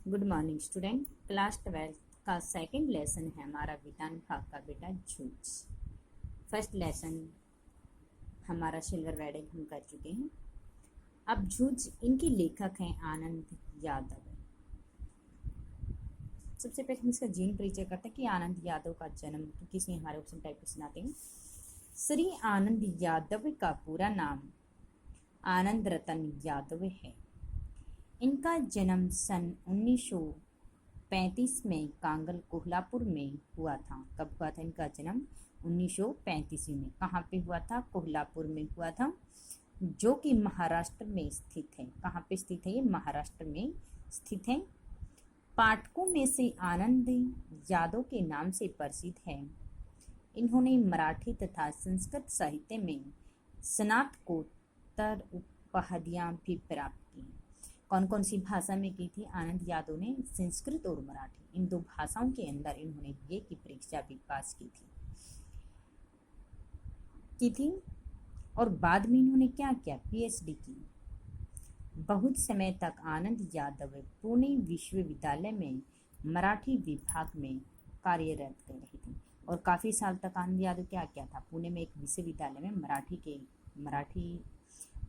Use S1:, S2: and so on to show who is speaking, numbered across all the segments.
S1: Good morning student. Class 12 का second lesson है हमारा विज्ञान भाग का बेटा झूठ। फर्स्ट लेसन हमारा सिल्वर वेडिंग हम कर चुके हैं। अब झूठ इनके लेखक हैं आनंद यादव। सबसे पहले हम इसका जीवन परिचय करते हैं कि आनंद यादव का जन्म किसमें हमारे ऑप्शन टाइप क्वेश्चन आते हैं। श्री आनंद यादव का पूरा नाम आनंद रतन यादव है। इनका जन्म सन 1935 में कांगल कोल्हापुर में हुआ था। कब हुआ था इनका जन्म? 1935 में। कहाँ पे हुआ था? कोल्हापुर में हुआ था, जो कि महाराष्ट्र में स्थित है। कहाँ पे स्थित है ये? महाराष्ट्र में स्थित है। पाठकों में से आनंद यादव के नाम से प्रसिद्ध है। इन्होंने मराठी तथा संस्कृत साहित्य में स्नातकोत्तर उपाधियां भी प्राप्त की। कौन कौन सी भाषा में की थी आनंद यादव ने? संस्कृत और मराठी, इन दो भाषाओं के अंदर इन्होंने बीए की परीक्षा भी पास की थी। और बाद में इन्होंने क्या किया? पीएचडी की। बहुत समय तक आनंद यादव पुणे विश्वविद्यालय में मराठी विभाग में कार्यरत रहे थे। और काफ़ी साल तक आनंद यादव क्या किया था? पुणे में एक विश्वविद्यालय में मराठी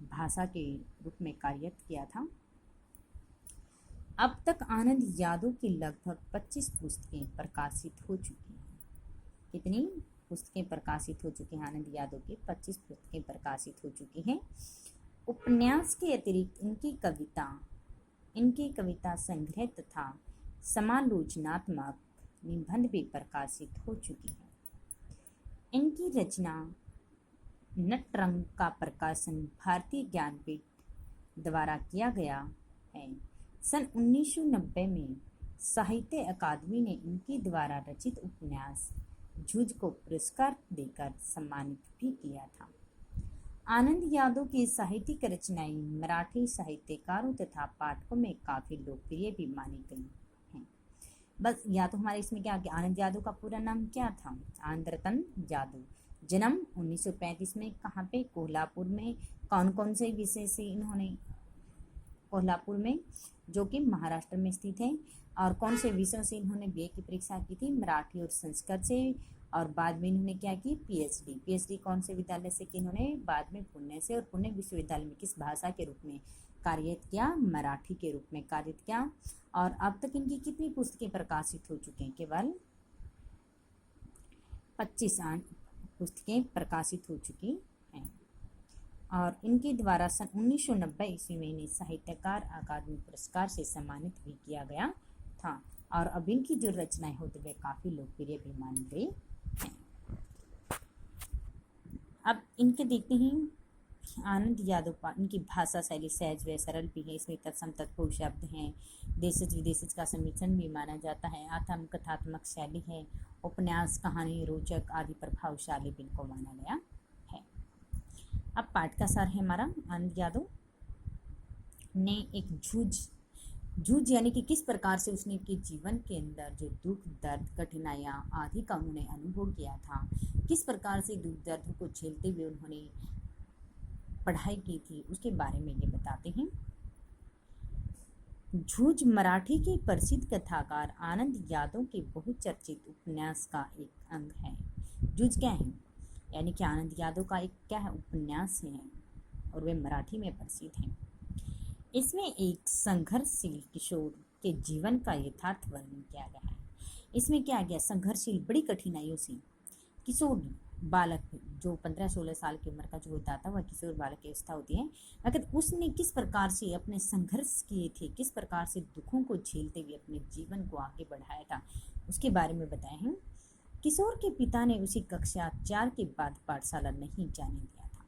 S1: भाषा के रूप में कार्यरत किया था। अब तक आनंद यादव की लगभग 25 पुस्तकें प्रकाशित हो चुकी हैं। कितनी पुस्तकें प्रकाशित हो चुकी हैं? आनंद यादव की 25 पुस्तकें प्रकाशित हो चुकी हैं। उपन्यास के अतिरिक्त इनकी कविता संग्रह तथा समालोचनात्मक निबंध भी प्रकाशित हो चुकी हैं। इनकी रचना नटरंग का प्रकाशन भारतीय ज्ञानपीठ द्वारा किया गया है। सन 1990 में साहित्य अकादमी ने इनके द्वारा रचित उपन्यास झूठ को पुरस्कार देकर सम्मानित भी किया था। आनंद यादव की साहित्यिक रचनाएं मराठी साहित्यकारों तथा पाठकों में काफ़ी लोकप्रिय भी मानी गई हैं। बस या तो हमारे इसमें क्या कि आनंद यादव का पूरा नाम क्या था? आनंद रतन यादव। जन्म 1935 में। कहाँ पे? कोल्हापुर में। कौन कौन से विषय से इन्होंने? कोल्हापुर में, जो कि महाराष्ट्र में स्थित है। और कौन से विषयों से इन्होंने बीए की परीक्षा की थी? मराठी और संस्कृत से। और बाद में इन्होंने क्या की? पीएचडी कौन से विद्यालय से की इन्होंने? बाद में पुणे से। और पुणे विश्वविद्यालय में किस भाषा के रूप में कार्यरत किया? मराठी के रूप में कार्यरत किया। और अब तक इनकी कितनी पुस्तकें प्रकाशित हो चुकी हैं? केवल 25 पुस्तकें प्रकाशित हो चुकी हैं। और इनके द्वारा सन 1990 ईस्वी में इन्हें साहित्यकार अकादमी पुरस्कार से सम्मानित भी किया गया था। और अब इनकी जो रचनाएं होती वे काफ़ी लोकप्रिय भी मानी गई हैं। अब इनके देखते हैं आनंद यादव का। इनकी भाषा शैली सहज व सरल भी है। इसमें तत्सम तत्पुरुष शब्द हैं। देशज विदेशज का समीक्षण भी माना जाता है। आत्म कथात्मक शैली है। उपन्यास, कहानी, रोचक आदि प्रभावशाली भी इनको माना गया है। अब पाठ का सार है हमारा। आनंद यादव ने एक झूठ यानी कि किस प्रकार से उसने के जीवन के अंदर जो दुख, दर्द, कठिनाइयाँ आदि का उन्होंने अनुभव किया था, किस प्रकार से दुख दर्द को झेलते हुए उन्होंने पढ़ाई की थी, उसके बारे में ये बताते हैं। झूठ मराठी के प्रसिद्ध कथाकार आनंद यादव के बहुचर्चित उपन्यास का एक अंग है। झूठ क्या है? यानी कि आनंद यादव का एक क्या है? उपन्यास है और वे मराठी में प्रसिद्ध हैं। इसमें एक संघर्षशील किशोर के जीवन का यथार्थ वर्णन किया गया है। इसमें क्या गया? संघर्षशील, बड़ी कठिनाइयों से किशोर बालक, जो 15-16 साल की उम्र का जो होता था वह किशोर बालक की अवस्था होती है। अगर उसने किस प्रकार से अपने संघर्ष किए थे, किस प्रकार से दुखों को झेलते हुए अपने जीवन को आगे बढ़ाया था, उसके बारे में बताए हैं। किशोर के पिता ने उसे कक्षा 4 के बाद पाठशाला नहीं जाने दिया था।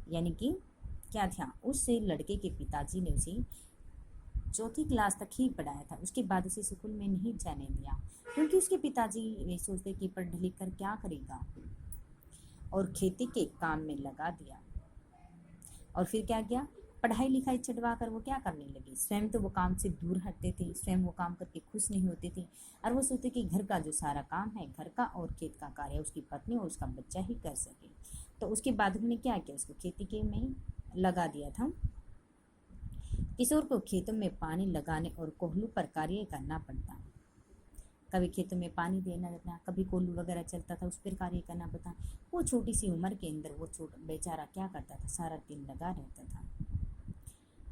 S1: यानी कि क्या था? उससे लड़के के पिताजी ने उसे 4th क्लास तक ही पढ़ाया था। उसके बाद उसे स्कूल में नहीं जाने दिया, क्योंकि उसके पिताजी ये सोचते कि पढ़ लिख कर क्या करेगा, और खेती के काम में लगा दिया। और फिर क्या किया? पढ़ाई लिखाई छुड़वा कर वो क्या करने लगे? स्वयं तो वो काम से दूर हटते थे, स्वयं वो काम करके खुश नहीं होते थे। और वो सोचते कि घर का जो सारा काम है, घर का और खेत का कार्य उसकी पत्नी और उसका बच्चा ही कर सके। तो उसके बाद उन्होंने क्या किया? उसको खेती के में लगा दिया था। किशोर को खेतों में पानी लगाने और कोल्हू पर कार्य करना पड़ता। कभी खेतों में पानी देना रहता, कभी कोल्हू वगैरह चलता था, उस पर कार्य करना पड़ता। वो छोटी सी उम्र के अंदर वो छोटा बेचारा क्या करता था, सारा दिन लगा रहता था।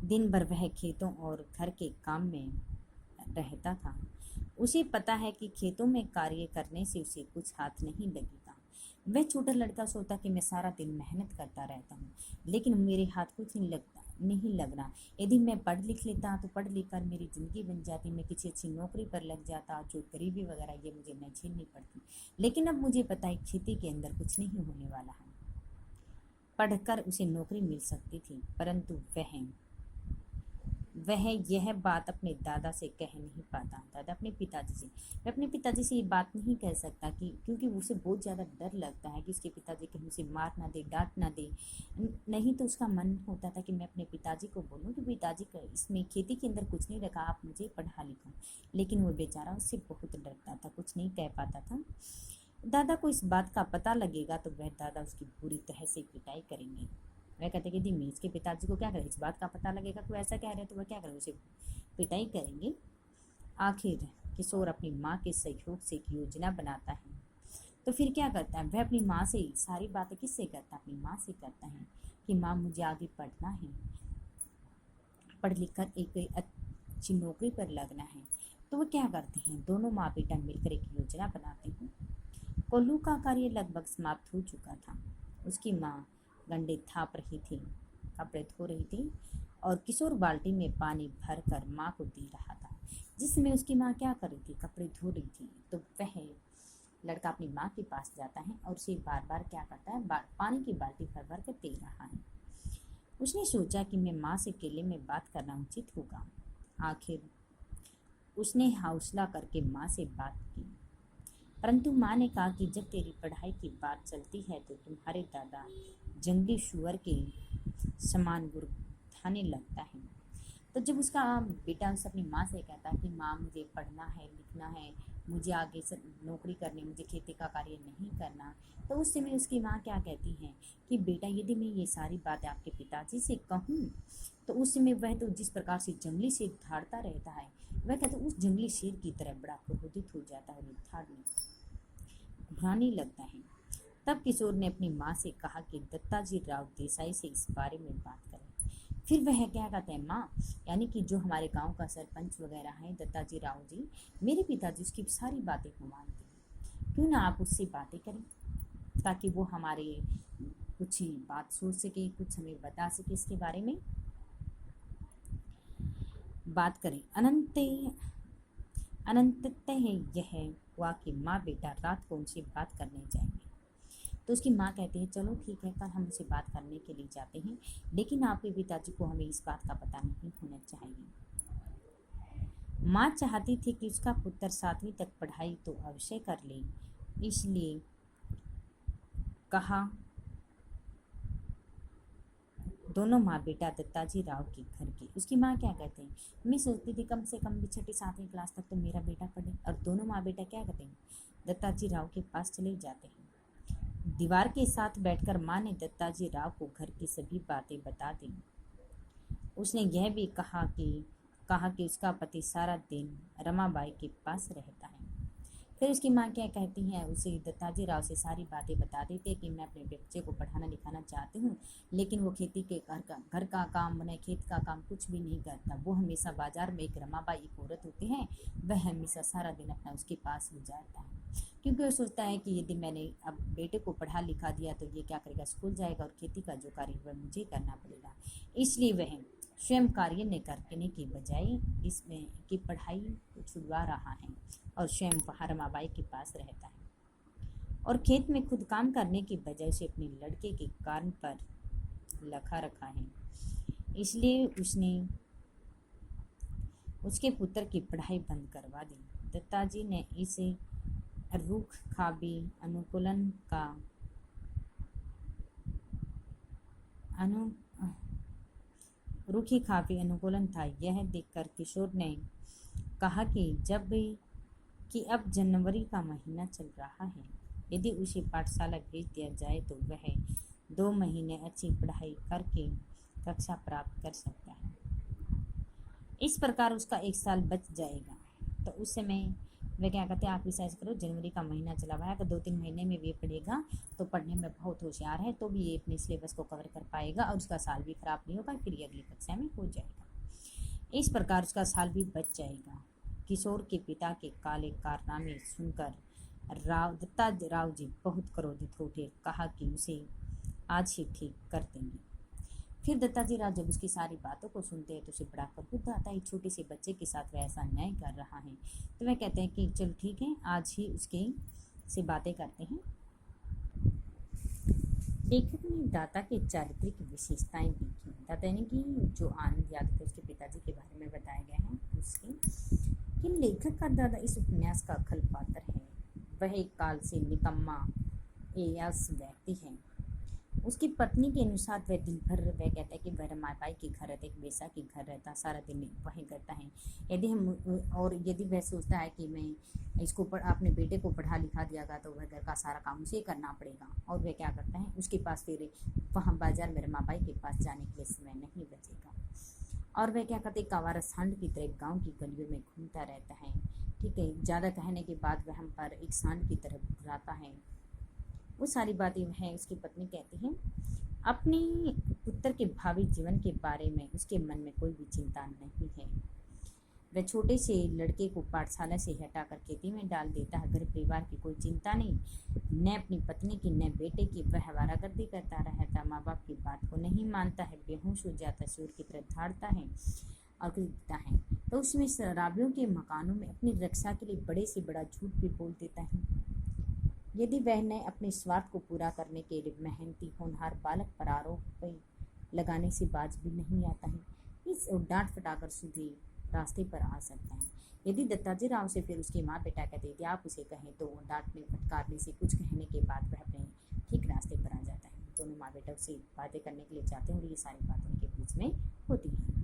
S1: दिन भर वह खेतों और घर के काम में रहता था। उसे पता है कि खेतों में कार्य करने से उसे कुछ हाथ नहीं लगेगा। वह छोटा लड़का सोचता कि मैं सारा दिन मेहनत करता रहता हूँ, लेकिन मेरे हाथ कुछ नहीं लग रहा। यदि मैं पढ़ लिख लेता तो पढ़ लिख कर मेरी ज़िंदगी बन जाती, मैं किसी अच्छी नौकरी पर लग जाता, जो गरीबी वगैरह ये मुझे न झेलनी पड़ती। लेकिन अब मुझे पता है खेती के अंदर कुछ नहीं होने वाला है। पढ़कर उसे नौकरी मिल सकती थी, परंतु वह यह बात अपने दादा से कह नहीं पाता। दादा अपने पिताजी से, वह अपने पिताजी से ये बात नहीं कह सकता कि क्योंकि उसे बहुत ज़्यादा डर लगता है कि उसके पिताजी कहीं उसे मार ना दे, डांट ना दे। नहीं तो उसका मन होता था कि मैं अपने पिताजी को बोलूँ कि पिताजी का इसमें खेती के अंदर कुछ नहीं रखा, आप मुझे पढ़ा लिखो। लेकिन वो बेचारा उससे बहुत डरता था, कुछ नहीं कह पाता था। दादा को इस बात का पता लगेगा तो वह दादा उसकी बुरी तरह से पिटाई करेंगे। वह कहते कि दी इसके पिताजी को क्या करे, इस बात का पता लगेगा कि ऐसा कह रहे तो वह क्या करे, उसे पिटाई करेंगे। आखिर किशोर अपनी माँ के सहयोग से एक योजना बनाता है। तो फिर क्या करता है, वह अपनी माँ से सारी बातें किससे करता है, अपनी माँ से करता है कि माँ मुझे आगे पढ़ना है, पढ़ लिख कर एक अच्छी नौकरी पर लगना है। तो वो क्या करते हैं, दोनों माँ बेटा मिलकर एक योजना बनाते हैं। कोल्हू का कार्य लगभग समाप्त हो चुका था। उसकी माँ गंडे थाप रही थी, कपड़े धो रही थी और किशोर बाल्टी में पानी भर कर माँ को दे रहा था। जिस समय उसकी माँ क्या कर रही थी, कपड़े धो रही थी, तो वह लड़का अपनी माँ के पास जाता है और उसे बार बार क्या करता है, पानी की बाल्टी भर भर कर दे रहा है। उसने सोचा कि मैं माँ से अकेले में बात करना उचित होगा। आखिर उसने हौसला करके माँ से बात की, परंतु माँ ने कहा कि जब तेरी पढ़ाई की बात चलती है तो तुम्हारे दादा जंगली शुअर के समान गुर्राने लगता है। तो जब उसका बेटा उस अपनी माँ से कहता है कि माँ मुझे पढ़ना है, लिखना है, मुझे आगे से नौकरी करनी, मुझे खेती का कार्य नहीं करना, तो उस समय उसकी माँ क्या कहती है कि बेटा यदि मैं ये सारी बातें आपके पिताजी से कहूँ तो उस समय वह तो जिस प्रकार से जंगली शेर धाड़ता रहता है, वह कहते उस जंगली शेर की तरह बड़ा क्रोधित हो जाता है, धाड़ने घुराने लगता है। तब किशोर ने अपनी माँ से कहा कि दत्ताजी राव देसाई से इस बारे में बात करें। फिर वह क्या कहते हैं, माँ यानी कि जो हमारे गांव का सरपंच वगैरह है दत्ताजी राव जी, मेरे पिताजी उसकी सारी बातें को मानते हैं, क्यों ना आप उससे बातें करें ताकि वो हमारे कुछ बात सोच सके, कुछ हमें बता सके, इसके बारे में बात करें। अनंततः यह हुआ कि माँ बेटा रात को उनसे बात करने जाएंगे। तो उसकी माँ कहती है चलो ठीक है, कल हम उसे बात करने के लिए जाते हैं, लेकिन आपके पिताजी को हमें इस बात का पता नहीं होना चाहिए। माँ चाहती थी कि उसका पुत्र 7वीं तक पढ़ाई तो अवश्य कर ले, इसलिए कहा दोनों माँ बेटा दत्ताजी राव के घर गए। उसकी माँ क्या कहते हैं, मैं सोचती थी कम से कम भी 6ठी-7वीं क्लास तक तो मेरा बेटा पढ़े, और दोनों माँ बेटा क्या कहते हैं, दत्ताजी राव के पास चले जाते हैं। दीवार के साथ बैठकर माँ ने दत्ताजी राव को घर की सभी बातें बता दी। उसने यह भी कहा कि उसका पति सारा दिन रमाबाई के पास रहता है। फिर उसकी माँ क्या कहती हैं, उसे दत्ताजी राव से सारी बातें बता देते कि मैं अपने बच्चे को पढ़ाना लिखाना चाहती हूँ, लेकिन वो खेती के घर का काम बने खेत का काम कुछ भी नहीं करता। वो हमेशा बाजार में एक रमाबाई एक औरत होती है, वह हमेशा सारा दिन अपना उसके पास गुजारता है, क्योंकि वो सोचता है कि यदि मैंने अब बेटे को पढ़ा लिखा दिया तो ये क्या करेगा, स्कूल जाएगा और खेती का जो कार्य वह मुझे करना पड़ेगा। इसलिए वह स्वयं कार्य न करने की बजाय इसमें की पढ़ाई को छुड़वा रहा है और स्वयं वहाँ रमाबाई के पास रहता है, और खेत में खुद काम करने की बजाय से अपने लड़के के कारण पर लखा रखा है। इसलिए उसने उसके पुत्र की पढ़ाई बंद करवा दी। दत्ताजी ने इसे रुख खाबी अनुकूलन का रुखी खाबी अनुकूलन था। यह देखकर किशोर ने कहा कि अब जनवरी का महीना चल रहा है, यदि उसे पाठशाला भेज दिया जाए तो वह 2 महीने अच्छी पढ़ाई करके कक्षा प्राप्त कर सकता है। इस प्रकार उसका 1 साल बच जाएगा। तो उस समय वह क्या कहते हैं, आप रिसर्च करो, जनवरी का महीना चला हुआ है, अगर 2-3 महीने में भी पढ़ेगा तो पढ़ने में बहुत होशियार है, तो भी ये अपने सिलेबस को कवर कर पाएगा और उसका साल भी खराब नहीं होगा, फिर ये अगली कक्षा में हो जाएगा। इस प्रकार उसका साल भी बच जाएगा। किशोर के पिता के काले कारनामे सुनकर दत्ताजीराव जी बहुत क्रोधित उठे, कहा कि उसे आज ही ठीक कर देंगे। फिर दत्ताजीराव जब उसकी सारी बातों को सुनते हैं तो उसे बड़ा क्रोध आता है, एक छोटे से बच्चे के साथ वह ऐसा न्याय कर रहा है। तो वह कहते हैं कि चल ठीक है, आज ही उसके से बातें करते हैं। लेखक ने दाता के चारित्रिक विशेषताएं लिखी। दाता यानी कि जो आनंद यादव थे उसके पिताजी के बारे में बताया गया है उसके कि लेखक का दादा इस उपन्यास का खल पात्र है। वह एक काल से निकम्मा एयास व्यक्ति है। उसकी पत्नी के अनुसार वह दिन भर वह कहता है कि वह मापाई के घर रहता है, एक बेसा के घर रहता, सारा दिन वहीं करता है। यदि वह सोचता है कि मैं इसको अपने बेटे को पढ़ा लिखा दियागा तो वह घर का सारा काम उसे करना पड़ेगा, और वह क्या करता है, उसके पास फिर वहाँ बाजार में मापाई के पास जाने के लिए समय नहीं बचेगा। और वह क्या करते, कावारा सांड की तरह गाँव की गलियों में घूमता रहता है। ठीक है, ज़्यादा कहने के बाद वह हम पर एक सांड की तरह घुराता है। वो सारी बातें हैं उसकी पत्नी कहती हैं। अपने पुत्र के भावी जीवन के बारे में उसके मन में कोई भी चिंता नहीं है। वह छोटे से लड़के को पाठशाला से हटाकर खेती में डाल देता है। घर परिवार की कोई चिंता नहीं, न अपनी पत्नी की न बेटे की। वह आवारागर्दी करता रहता, माँ बाप की बात को नहीं मानता है, बेहोश हो जाता, सूर की तरह धाड़ता है और दिखता है। तो उसमें शराबियों के मकानों में अपनी रक्षा के लिए बड़े से बड़ा झूठ भी बोल देता है। यदि वह ने अपने स्वार्थ को पूरा करने के लिए मेहनती होनहार बालक पर आरोप लगाने से बाज भी नहीं आता है, इस डांट फटाकर सीधे रास्ते पर आ सकता है। यदि दत्ताजीराव से फिर उसकी माँ बेटा कहते यदि आप उसे कहें तो वो डांटने फटकारने से कुछ कहने के बाद वह अपने ठीक रास्ते पर आ जाता है। दोनों माँ बेटा उससे बातें करने के लिए जाते हैं और ये सारी बातें उनके बीच में होती हैं।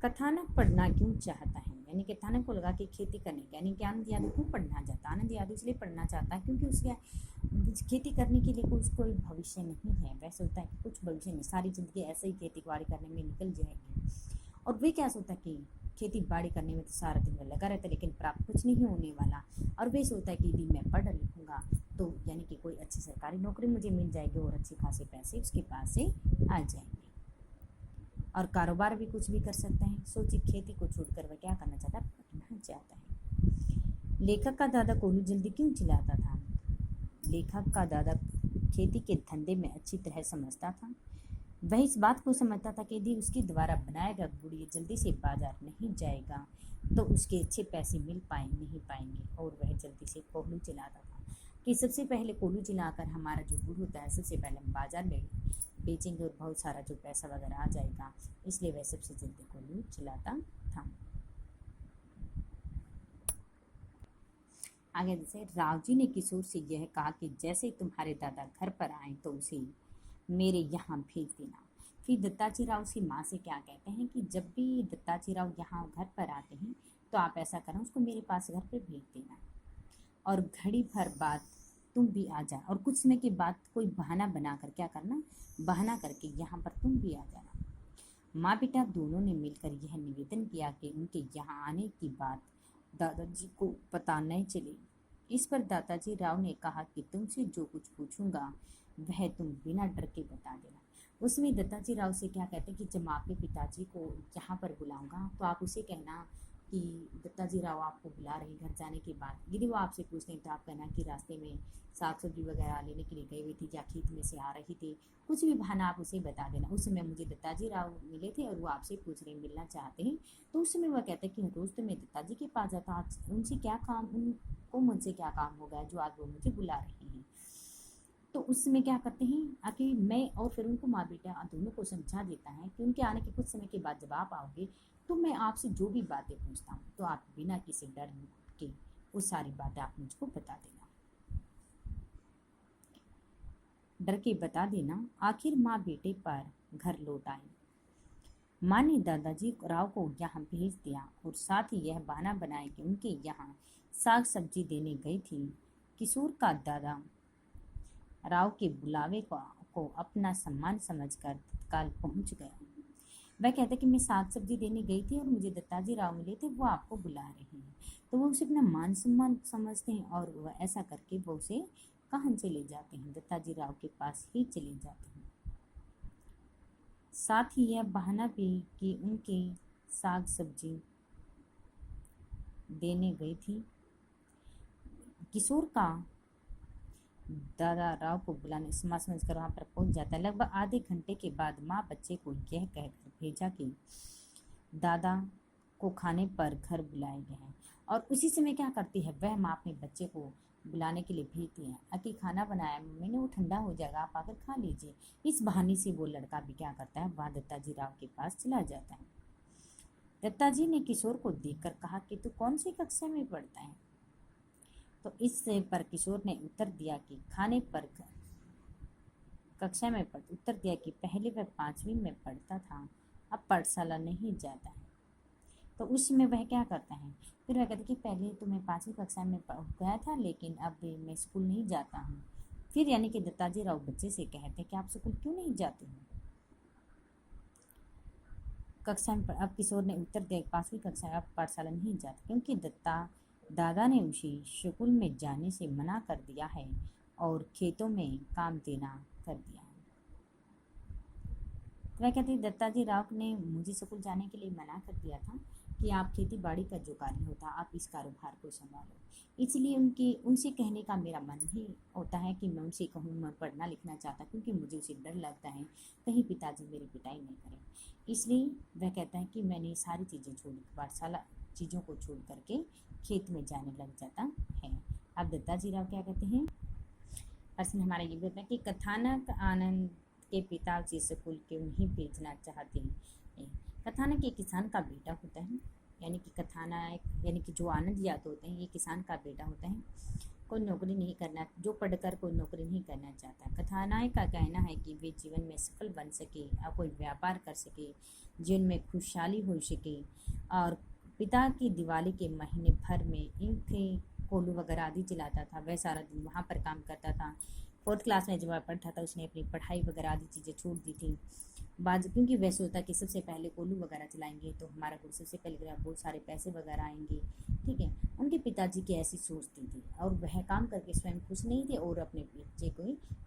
S1: कथानक पढ़ना क्यों चाहता है, यानी कथानक को लगा के खेती करने का, यानी कि आनंद यादव क्यों पढ़ना चाहता है। आनंद यादव इसलिए पढ़ना चाहता है क्योंकि उसके खेती करने के लिए कोई भविष्य नहीं है। वह सोचता है कि कुछ भविष्य नहीं, सारी जिंदगी ऐसे ही खेती बाड़ी करने में निकल जाएगी। और वे क्या सोचता है कि खेती बाड़ी करने में तो सारा दिन वह लगा रहता है लेकिन प्राप्त कुछ नहीं होने वाला। और वे सोचता है कि यदि मैं पढ़ लिखूँगा तो यानी कि कोई अच्छी सरकारी नौकरी मुझे मिल जाएगी और अच्छे खासे पैसे उसके पास से आ जाएंगे और कारोबार भी कुछ भी कर सकते हैं। सोचिए, खेती को छोड़कर वह क्या करना चाहता है, पढ़ना चाहता है। लेखक का दादा कोल्हू जल्दी क्यों चिल्लाता था। लेखक का दादा खेती के धंधे में अच्छी तरह समझता था। वह इस बात को समझता था कि यदि उसके द्वारा बनाया गया गुड़ ये जल्दी से बाजार नहीं जाएगा तो उसके अच्छे पैसे नहीं पाएंगे। और वह जल्दी से कोल्हू चिल्लाता था कि सबसे पहले कोल्हू चिल्लाकर हमारा जो गुड़ होता है सबसे पहले हम बाजार में बेचेंगे और बहुत सारा जो पैसा वगैरह आ जाएगा, इसलिए वह सबसे जल्दी कोल्हू चिल्लाता था। आगे जैसे राव जी ने किशोर से यह कहा कि जैसे तुम्हारे दादा घर पर आए तो उसे मेरे यहाँ भेज देना। फिर दत्ताजीराव उसकी माँ से क्या कहते हैं कि जब भी दत्ताजीराव यहाँ घर पर आते हैं तो आप ऐसा करना, उसको मेरे पास घर पर भेज देना और घड़ी भर बाद तुम भी आ जाना और कुछ समय के बाद कोई बहाना बनाकर क्या करना, बहाना करके यहाँ पर तुम भी आ जाना। माँ बेटा दोनों ने मिलकर यह निवेदन किया कि उनके यहाँ आने की बात दादाजी को पता नहीं चले। इस पर दादाजी राव ने कहा कि तुमसे जो कुछ पूछूंगा वह तुम बिना डर के बता देना। उसमें दत्ताजी राव से क्या कहते हैं कि जब मैं आपके पिताजी को यहाँ पर बुलाऊंगा तो आप उसे कहना कि दत्ताजी राव आपको बुला रहे घर जाने के बाद। यदि वो आपसे पूछते हैं तो आप कहना कि रास्ते में साग सब्जी वगैरह लेने के लिए गई हुई थी या खेत में से आ रही थी, कुछ भी बहाना आप उसे बता देना। उस समय मुझे दत्ताजी राव मिले थे और वो आपसे पूछ रहे मिलना चाहते हैं। तो उस समय वह कहते हैं कि रोज़ तो मैं दत्ताजी के पास जाता, आज उनसे क्या काम, उनको मुझसे क्या काम हो गया जो आज वो मुझे बुला रहे हैं। तो उस समय क्या करते हैं आखिर मैं और फिर उनको माँ बेटा दोनों को समझा देता है कि उनके आने के कुछ समय के बाद जब आप आओगे तो मैं आपसे जो भी बातें पूछता हूँ तो आप बिना किसी डर के वो सारी बातें आप मुझको बता देना, डर के बता देना। आखिर माँ बेटे पर घर लौट आई। माँ ने दादाजी राव को यहाँ भेज दिया और साथ ही यह बहाना बनाया कि उनके यहाँ साग सब्जी देने गई थी। किशोर का दादा राव के बुलावे को अपना सम्मान समझकर तत्काल पहुँच गया। वह कहता है कि मैं साग सब्जी देने गई थी और मुझे दत्ताजी राव मिले थे, वो आपको बुला रहे हैं। तो वो उसे अपना मान सम्मान समझते हैं और वह ऐसा करके वो उसे कहाँ चले जाते हैं, दत्ताजी राव के पास ही चले जाते हैं। साथ ही यह बहाना भी कि उनके साग सब्जी देने गई थी। किशोर का दादा राव को बुलाने समझ कर वहाँ पर पहुँच जाता है। लगभग आधे घंटे के बाद माँ बच्चे को यह कहकर भेजा कि दादा को खाने पर घर बुलाए गए हैं, और उसी समय क्या करती है वह माँ अपने बच्चे को बुलाने के लिए भेजती है। अति खाना बनाया मैंने, वो ठंडा हो जाएगा, आप आकर खा लीजिए। इस बहाने से वो लड़का भी क्या करता है, वहाँ दत्ताजी राव के पास चला जाता है। दत्ताजी ने किशोर को देखकर कहा कि तू कौन सी कक्षा में पढ़ता है? तो इस पर किशोर ने उत्तर दिया कि खाने पर कक्षा में उत्तर दिया कि पहले वह 5वीं में पढ़ता था, अब पाठशाला नहीं जाता है। तो उस समय वह क्या करता है, फिर वह कहता है कि पहले तो मैं 5वीं कक्षा में गया था, लेकिन अब मैं स्कूल नहीं जाता हूँ। फिर यानी कि दत्ताजी राव बच्चे से कहते हैं कि आप स्कूल क्यों नहीं जाते हैं? कक्षा में अब किशोर ने उत्तर दिया 5वीं कक्षा में अब पाठशाला नहीं जाता, क्योंकि दादा ने उसे स्कूल में जाने से मना कर दिया है और खेतों में काम देना कर दिया है। तो वह कहते हैं दत्ताजी राव ने मुझे स्कूल जाने के लिए मना कर दिया था कि आप खेती बाड़ी का जो कार्य होता आप इस कारोबार को संभालो, इसलिए उनसे कहने का मेरा मन ही होता है कि मैं उनसे कहूँ मैं पढ़ना लिखना चाहता, क्योंकि मुझे उसे डर लगता है कहीं पिताजी मेरी पिटाई नहीं करें। इसलिए वह कहता है कि मैंने सारी चीज़ें छोड़ पाठशाला चीज़ों को छोड़ करके खेत में जाने लग जाता है। अब दत्ताजी राव क्या कहते हैं, प्रश्न हमारा ये भी होता है कि कथानक आनंद के पिता उसे स्कूल क्यों नहीं भेजना चाहते हैं। कथानक एक किसान का बेटा होता है, यानी कि कथानक यानी कि जो आनंद यादव होते हैं ये किसान का बेटा होता है। कोई नौकरी नहीं करना, जो पढ़कर कोई नौकरी नहीं करना चाहता। कथानायक का कहना है कि वे जीवन में सफल बन सके और कोई व्यापार कर सके, जीवन में खुशहाली हो सके। और पिता की दिवाली के महीने भर में इनके कोलू वगैरह आदि चलाता था, वह सारा दिन वहाँ पर काम करता था। 4th क्लास में जब वह पढ़ता था उसने अपनी पढ़ाई वगैरह आदि चीज़ें छोड़ दी थी क्योंकि वह सोचता कि सबसे पहले कोलू वगैरह चलाएंगे तो हमारा गुरु सबसे पहले बहुत सारे पैसे वगैरह आएंगे, ठीक है। उनके पिताजी की ऐसी सोचती थी और वह काम करके स्वयं खुश नहीं थे और अपने बच्चे को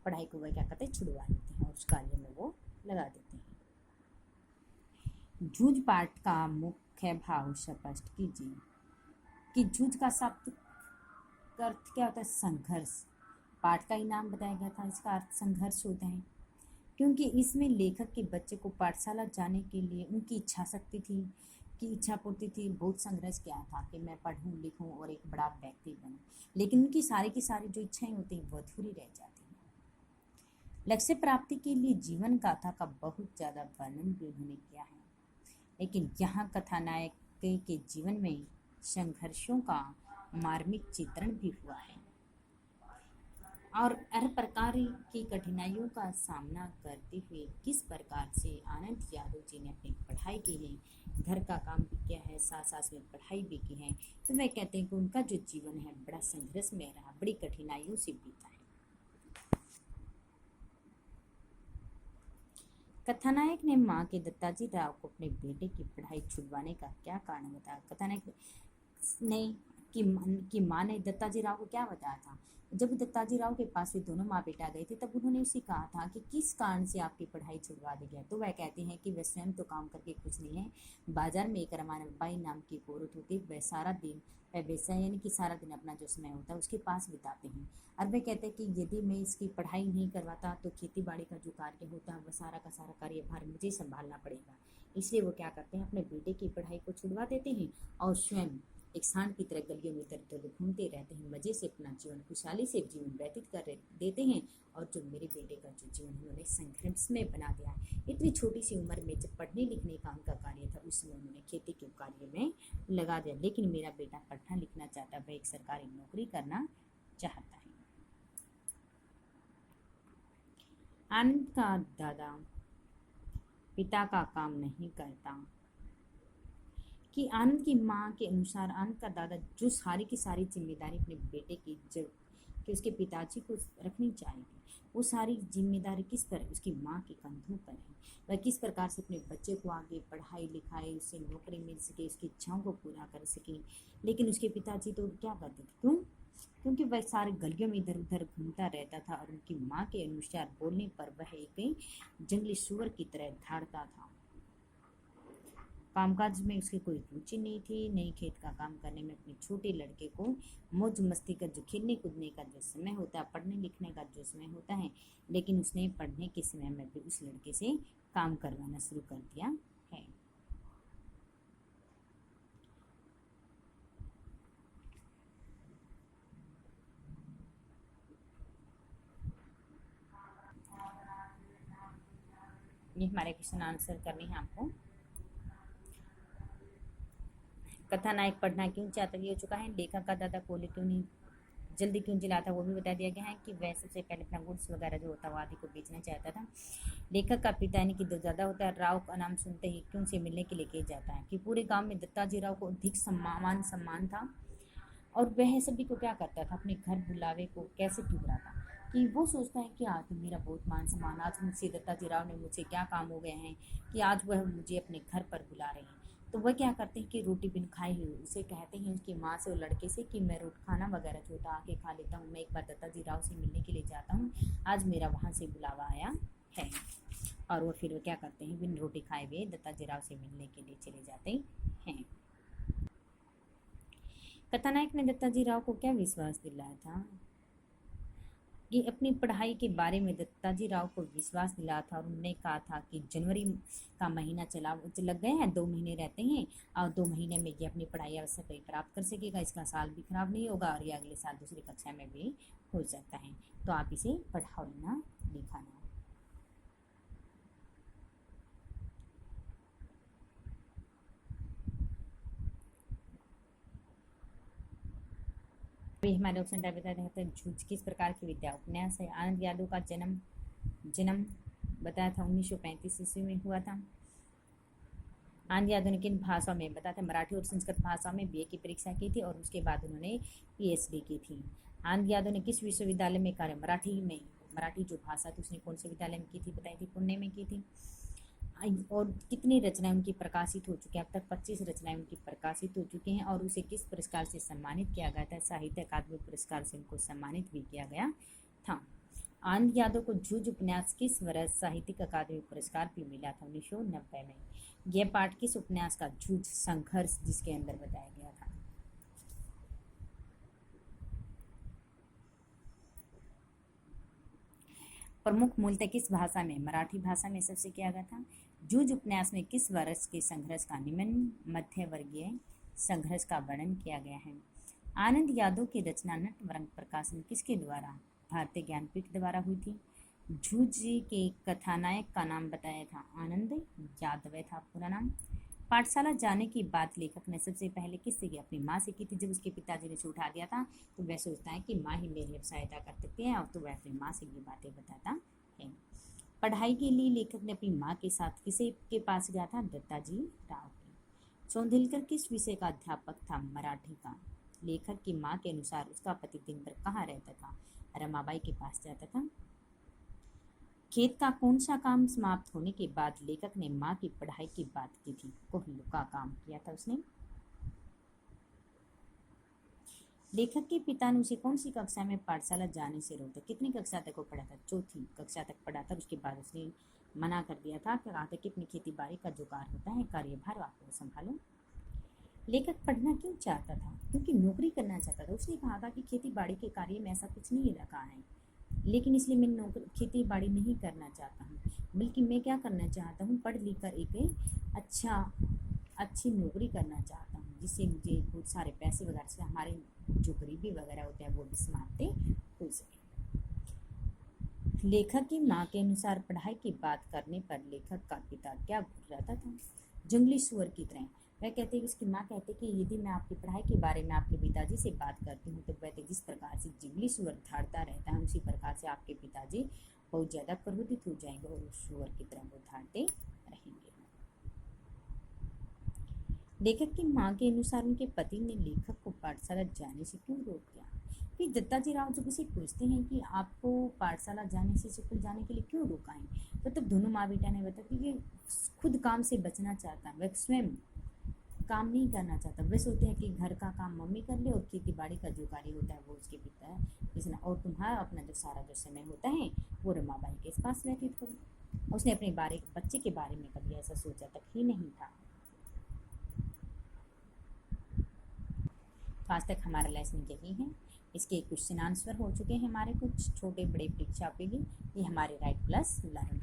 S1: पढ़ाई को वह क्या करते छुड़वा देते हैं और उस कार्य में वो लगा देते हैं। जूझ पाठ का मुख्य भाव स्पष्ट कीजिए। कि जूझ का शब्द अर्थ क्या होता है, संघर्ष। पाठ का ही नाम बताया गया था, इसका अर्थ संघर्ष होता है, क्योंकि इसमें लेखक के बच्चे को पाठशाला जाने के लिए उनकी इच्छा शक्ति थी कि इच्छा पूर्ति थी, बहुत संघर्ष किया था कि मैं पढ़ूं लिखूं और एक बड़ा व्यक्ति बनूं, लेकिन उनकी सारी की सारी जो इच्छाएं होती हैं वो अधूरी रह जाती हैं। लक्ष्य प्राप्ति के लिए जीवन गाथा का बहुत ज़्यादा वर्णन भी उन्होंने किया है, लेकिन यहाँ कथानायक के जीवन में संघर्षों का मार्मिक चित्रण भी हुआ है और हर प्रकार की कठिनाइयों का सामना करते हुए किस प्रकार से आनंद यादव जी ने अपनी पढ़ाई की है, घर का काम भी किया है, साथ साथ में पढ़ाई भी की है। तो वह कहते हैं कि उनका जो जीवन है बड़ा संघर्ष में रहा, बड़ी कठिनाइयों से बीता है। कथानायक ने माँ के दत्ताजी राव को अपने बेटे की पढ़ाई छुड़वाने का क्या कारण बताया। कथानायक ने कि माँ ने दत्ताजी राव को क्या बताया था। जब दत्ताजी राव के पास वे दोनों माँ बेटा गए थे तब उन्होंने उसे कहा था कि किस कारण से आपकी पढ़ाई छुड़वा दी गई। तो वह कहते हैं कि वह स्वयं तो काम करके कुछ नहीं है, बाजार में एक रमाबाई नाम की एक औरत होती है, वह सारा दिन वह वैसा यानी कि सारा दिन अपना जो समय होता है उसके पास बिताते हैं। और वह कहते हैं कि यदि मैं इसकी पढ़ाई नहीं करवाता तो खेती बाड़ी का जो कार्य होता है वह सारा का सारा कार्यभार मुझे संभालना पड़ेगा। इसलिए वो क्या करते हैं, अपने बेटे की पढ़ाई को छुड़वा देते हैं और स्वयं एक सांड की तरह गलियों में इधर उधर घूमते रहते हैं, मज़े से अपना जीवन खुशहाली से जीवन व्यतीत कर देते हैं। और जो मेरे बेटे का जो जीवन उन्होंने संघर्ष में बना दिया है। इतनी छोटी सी उम्र में जब पढ़ने लिखने का उनका कार्य था उस समय उन्होंने खेती के कार्य में लगा दिया, लेकिन मेरा बेटा पढ़ना लिखना चाहता, वह एक सरकारी नौकरी करना चाहता है। आनंद का दादा पिता का काम नहीं करता। कि आनंद की माँ के अनुसार आनंद का दादा जो सारी की सारी जिम्मेदारी अपने बेटे की कि उसके पिताजी को रखनी चाहिए। वो सारी जिम्मेदारी किस पर, उसकी माँ के कंधों पर है। वह किस प्रकार से अपने बच्चे को आगे पढ़ाई लिखाई, उसे नौकरी मिल सके, उसकी इच्छाओं को पूरा कर सके। लेकिन उसके पिताजी तो क्या करते थे, क्यों? क्योंकि वह सारे गलियों में इधर उधर घूमता रहता था और उनकी माँ के अनुसार बोलने पर वह एक जंगली सुअर की तरह धाड़ता था। कामकाज में उसकी कोई रुचि नहीं थी, नहीं खेत का काम करने में। अपने छोटे लड़के को मौज मस्ती का जो खेलने कूदने का जो समय होता है, पढ़ने लिखने का जो समय होता है, लेकिन उसने पढ़ने के समय में भी उस लड़के से काम करवाना शुरू कर दिया है। ये हमारे क्वेश्चन आंसर करने हैं आपको। कथा नायक पढ़ना क्यों चाहता, ये हो चुका है। लेखक का दादा कोयले क्यों नहीं जल्दी क्यों जलाता, वो भी बता दिया गया है कि वह सबसे पहले अपना गुड्स वगैरह जो होता है वो आदि को बेचना चाहता था। लेखक का पिता यानी कि ज़्यादा होता है, राव का नाम सुनते ही क्यों से मिलने के लिए किया जाता है, कि पूरे गांव में दत्ताजी राव को अधिक सम्मान था और वह सभी को क्या करता था, अपने घर बुलावे को कैसे ठुकराता, कि वो सोचता है कि आज तो मेरा बहुत मान सम्मान, आज मुझसे दत्ताजी राव ने मुझसे क्या काम हो गए हैं कि आज वह मुझे अपने घर पर बुला रहे हैं। तो वह क्या करते हैं कि रोटी बिन खाए हुए उसे कहते हैं उसकी माँ से और लड़के से कि मैं रोटी खाना वगैरह जो होता आके खा लेता हूँ, मैं एक बार दत्ताजी राव से मिलने के लिए जाता हूँ, आज मेरा वहाँ से बुलावा आया है। और वो फिर वो क्या करते हैं, बिन रोटी खाए हुए दत्ताजी राव से मिलने के लिए चले जाते हैं। कथानायक ने दत्ताजी राव को क्या विश्वास दिलाया था, कि अपनी पढ़ाई के बारे में दत्ताजी राव को विश्वास दिलाया था और उन्होंने कहा था कि जनवरी का महीना लग गए हैं, 2 महीने रहते हैं और 2 महीने में ये अपनी पढ़ाई अवश्य कहीं प्राप्त कर सकेगा, इसका साल भी खराब नहीं होगा और ये अगले साल दूसरी कक्षा में भी हो सकता है। तो आप इसे पढ़ा लेना, लिखाना। अभी हमारे ऑप्शन टाइप बताते हैं, झूठ किस प्रकार की विद्या उपन्यास है। आनंद यादव का जन्म बताया था 1935 ईस्वी में हुआ था। आनंद यादव ने किन भाषाओं में बताते, मराठी और संस्कृत भाषा में बीए की परीक्षा की थी और उसके बाद उन्होंने पीएचडी की थी। आनंद यादव ने किस विश्वविद्यालय में कार्य, मराठी जो भाषा थी उसने कौन से विद्यालय में की थी, बताई थी, पुणे में की थी। और कितनी रचनाएं उनकी प्रकाशित हो चुकी हैं, अब तक 25 रचनाएं उनकी प्रकाशित हो चुकी हैं। और उसे किस पुरस्कार से सम्मानित किया गया था, साहित्य अकादमी पुरस्कार से उनको सम्मानित भी किया गया था। आनंद यादव को जूझ उपन्यास किस वर्ष साहित्यिक अकादमी पुरस्कार भी मिला था, 1990 में। यह पाठ किस उपन्यास का, जूझ संघर्ष जिसके अंदर बताया गया था। प्रमुख मूलतः किस भाषा में, मराठी भाषा में सबसे किया गया था। जूझ उपन्यास में किस वर्ष के संघर्ष का, निम्न मध्यवर्गीय संघर्ष का वर्णन किया गया है। आनंद यादव की रचना नटवरंग प्रकाशन किसके द्वारा, भारतीय ज्ञानपीठ द्वारा हुई थी। जूझ के कथानायक का नाम बताया था, आनंद यादव था पूरा नाम। पाठशाला जाने की बात लेखक ने सबसे पहले किससे की, अपनी माँ से की थी। जब उसके पिताजी ने उसे उठा दिया था तो वह सोचता है कि माँ ही मेरी अब सहायता कर सकती है, और तो वह अपनी माँ से ये बातें बताता है। पढ़ाई के लिए लेखक ने अपनी माँ के साथ किसे के पास गया था, दत्ताजी राव के। चौंधिलकर किस विषय का अध्यापक था, मराठी का। लेखक की माँ के अनुसार उसका पति दिन भर कहाँ रहता था, रमाबाई के पास जाता था। खेत का कौन सा काम समाप्त होने के बाद लेखक ने माँ की पढ़ाई की बात की थी, कोहलू का काम किया था उसने। लेखक के पिता ने उसे कौन सी कक्षा में पाठशाला जाने से रोका, कितनी कक्षा तक वो पढ़ा था, 4थी कक्षा तक पढ़ा था। उसके बाद उसने मना कर दिया था, कहा था कि अपनी खेती बाड़ी का जो कार्य होता है, कार्यभार आप संभालो। लेखक पढ़ना क्यों चाहता था, क्योंकि नौकरी करना चाहता था। उसने कहा था कि खेती बाड़ी के कार्य में ऐसा कुछ नहीं रखा है, लेकिन इसलिए मैं खेती बाड़ी नहीं करना चाहता हूँ, बल्कि मैं क्या करना चाहता हूँ, पढ़ लिख कर एक अच्छी नौकरी करना चाहता हूँ, जिससे मुझे बहुत सारे पैसे वगैरह से हमारे जो गरीबी वगैरह होते हैं वो भी समाप्त हो सके। लेखक की माँ के अनुसार पढ़ाई की बात करने पर लेखक का पिता क्या घुर्राता था, जंगली सुअर की तरह। वह कहते हैं, उसकी माँ कहते कि यदि मैं आपकी पढ़ाई के बारे में आपके पिताजी से बात करती हूँ तो वह जिस प्रकार से जंगली सुअर धाड़ता रहता है, उसी प्रकार से आपके पिताजी बहुत ज़्यादा क्रोधित हो जाएंगे और उस सुअर की तरह वो धाड़ते रहेंगे। लेखक की माँ के अनुसार उनके पति ने लेखक को पाठशाला जाने से क्यों रोक दिया, फिर दत्ताजी राव जब उसे पूछते हैं कि आपको पाठशाला जाने से स्कूल जाने के लिए क्यों रोका है, तो तब दोनों माँ बेटा ने बताया कि ये खुद काम से बचना चाहता है, वह स्वयं काम नहीं करना चाहता। वे सोचते हैं कि घर का काम मम्मी कर ले और खेती बाड़ी का जो कार्य होता है वो उसके पिता है इसने, और तुम्हारा अपना जो सारा जो समय होता है वो रमाबाई के पास व्यतीत करो। उसने अपने बच्चे के बारे में कभी ऐसा सोचा तक ही नहीं था। तो आज तक हमारा लेसन यही है। इसके क्वेश्चन आंसर हो चुके हैं हमारे, कुछ छोटे बड़े परीक्षा पेगी। ये हमारे राइट प्लस लर्न